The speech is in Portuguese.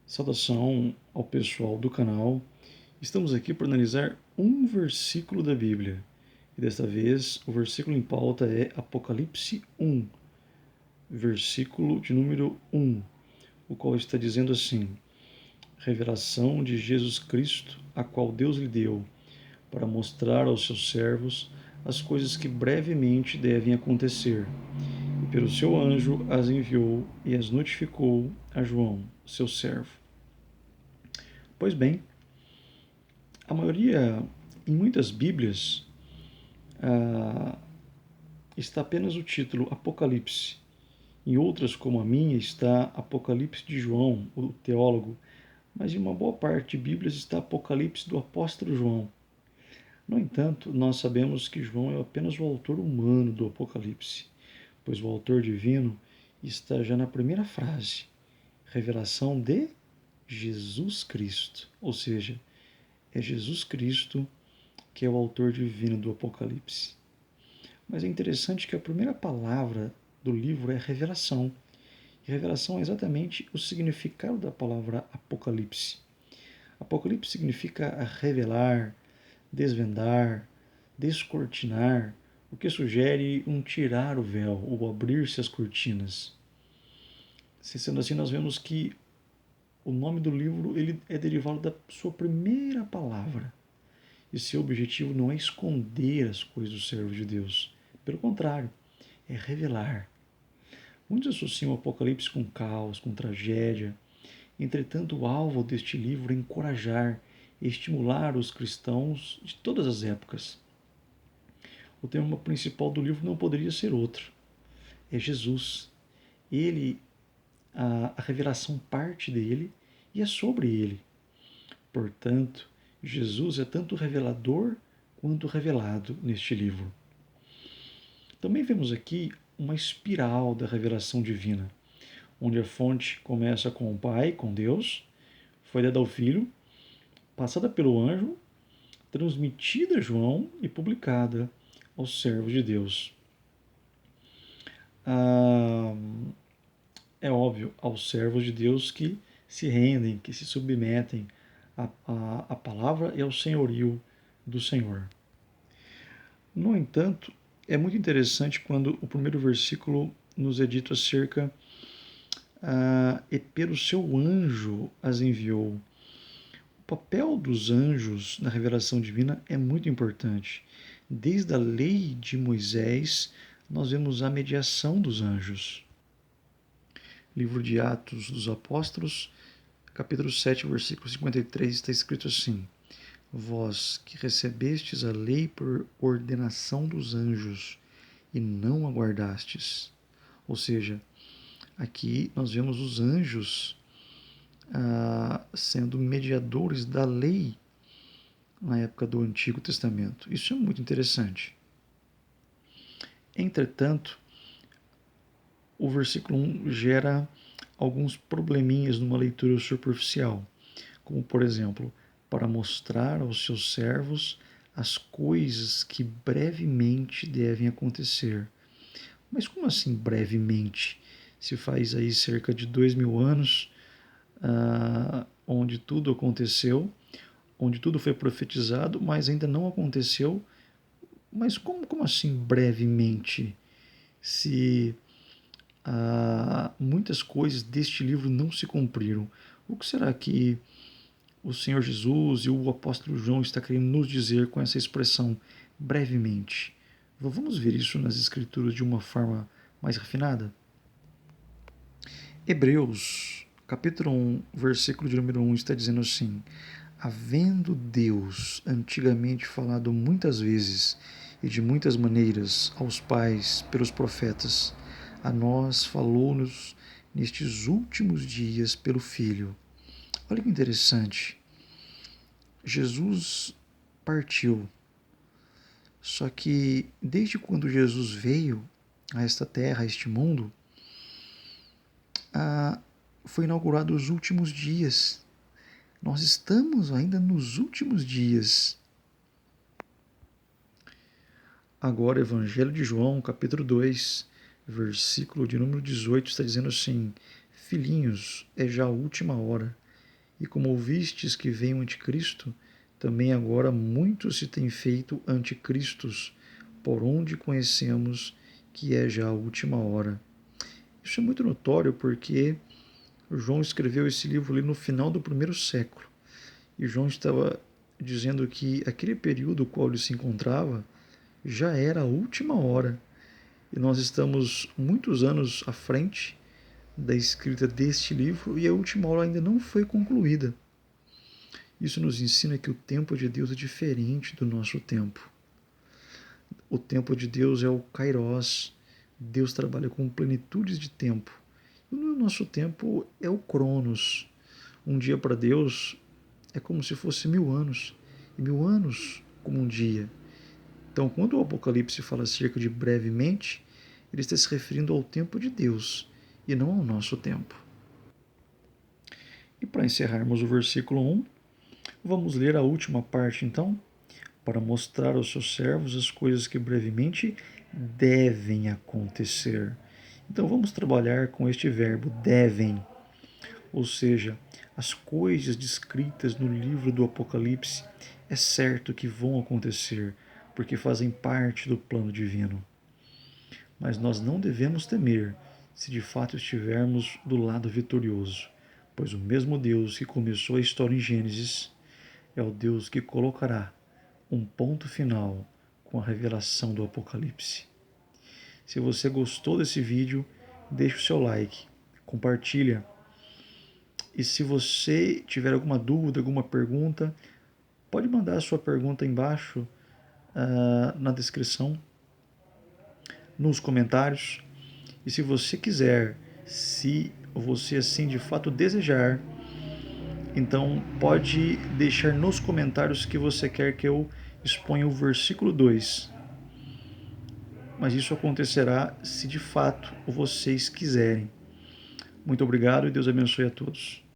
Saudação ao pessoal do canal. Estamos aqui para analisar um versículo da Bíblia. E desta vez o versículo em pauta é Apocalipse 1, versículo de número 1, o qual está dizendo assim: Revelação de Jesus Cristo, a qual Deus lhe deu, para mostrar aos seus servos as coisas que brevemente devem acontecer. E pelo seu anjo as enviou e as notificou a João, seu servo. Pois bem, a maioria, em muitas Bíblias, ah, está apenas o título Apocalipse. Em outras, como a minha, está Apocalipse de João, o teólogo, mas em uma boa parte de Bíblias está Apocalipse do apóstolo João. No entanto, nós sabemos que João é apenas o autor humano do Apocalipse, pois o autor divino está já na primeira frase, revelação de Jesus Cristo, ou seja, é Jesus Cristo que é o autor divino do Apocalipse. Mas é interessante que a primeira palavra do livro é revelação. E revelação é exatamente o significado da palavra Apocalipse. Apocalipse significa revelar, desvendar, descortinar, o que sugere um tirar o véu ou abrir-se as cortinas. Sendo assim, nós vemos que o nome do livro ele é derivado da sua primeira palavra. E seu objetivo não é esconder as coisas do servo de Deus. Pelo contrário, é revelar. Muitos associam o Apocalipse com caos, com tragédia. Entretanto, o alvo deste livro é encorajar e estimular os cristãos de todas as épocas. O tema principal do livro não poderia ser outro. É Jesus. Ele, a revelação parte dele e é sobre ele. Portanto, Jesus é tanto revelador quanto revelado neste livro. Também vemos aqui uma espiral da revelação divina, onde a fonte começa com o Pai, com Deus, foi dada ao Filho, passada pelo anjo, transmitida a João e publicada aos servos de Deus. É óbvio, aos servos de Deus que se rendem, que se submetem à palavra e ao senhorio do Senhor. No entanto, é muito interessante quando o primeiro versículo nos é dito acerca e pelo seu anjo as enviou. O papel dos anjos na revelação divina é muito importante. Desde a lei de Moisés, nós vemos a mediação dos anjos. Livro de Atos dos Apóstolos, capítulo 7, versículo 53, está escrito assim: Vós que recebestes a lei por ordenação dos anjos e não aguardastes. Ou seja, aqui nós vemos os anjos sendo mediadores da lei na época do Antigo Testamento. Isso é muito interessante. Entretanto, o versículo 1 gera alguns probleminhas numa leitura superficial, como por exemplo, para mostrar aos seus servos as coisas que brevemente devem acontecer. Mas como assim brevemente? Se faz aí cerca de 2000 anos, onde tudo aconteceu, onde tudo foi profetizado, mas ainda não aconteceu. Mas como assim brevemente? Se muitas coisas deste livro não se cumpriram, o que será que o Senhor Jesus e o apóstolo João está querendo nos dizer com essa expressão brevemente? Vamos ver isso nas Escrituras de uma forma mais refinada? Hebreus, capítulo 1, versículo de número 1, está dizendo assim: Havendo Deus antigamente falado muitas vezes e de muitas maneiras aos pais pelos profetas, a nós falou-nos nestes últimos dias pelo Filho. Olha que interessante. Jesus partiu, só que desde quando Jesus veio a esta terra, a este mundo, foi inaugurado os últimos dias. Nós estamos ainda nos últimos dias. Agora, Evangelho de João, capítulo 2, versículo de número 18, está dizendo assim: Filhinhos, é já a última hora. E como ouvistes que vem o anticristo, também agora muitos se têm feito anticristos, por onde conhecemos que é já a última hora. Isso é muito notório porque João escreveu esse livro ali no final do primeiro século. E João estava dizendo que aquele período no qual ele se encontrava já era a última hora. E nós estamos muitos anos à frente da escrita deste livro e a última hora ainda não foi concluída. Isso nos ensina que o tempo de Deus é diferente do nosso tempo. O tempo de Deus é o Kairos. Deus trabalha com plenitudes de tempo. E o nosso tempo é o Cronos. Um dia para Deus é como se fosse 1000 anos. E 1000 anos como um dia. Então, quando o Apocalipse fala acerca de brevemente, ele está se referindo ao tempo de Deus e não ao nosso tempo. E para encerrarmos o versículo 1, vamos ler a última parte então, para mostrar aos seus servos as coisas que brevemente devem acontecer. Então vamos trabalhar com este verbo devem, ou seja, as coisas descritas no livro do Apocalipse é certo que vão acontecer, porque fazem parte do plano divino. Mas nós não devemos temer se de fato estivermos do lado vitorioso, pois o mesmo Deus que começou a história em Gênesis é o Deus que colocará um ponto final com a revelação do Apocalipse. Se você gostou desse vídeo, deixe o seu like, compartilha. E se você tiver alguma dúvida, alguma pergunta, pode mandar a sua pergunta embaixo na descrição, nos comentários. E se você quiser, se você assim de fato desejar, então pode deixar nos comentários que você quer que eu exponha o versículo 2. Mas isso acontecerá se de fato vocês quiserem. Muito obrigado e Deus abençoe a todos.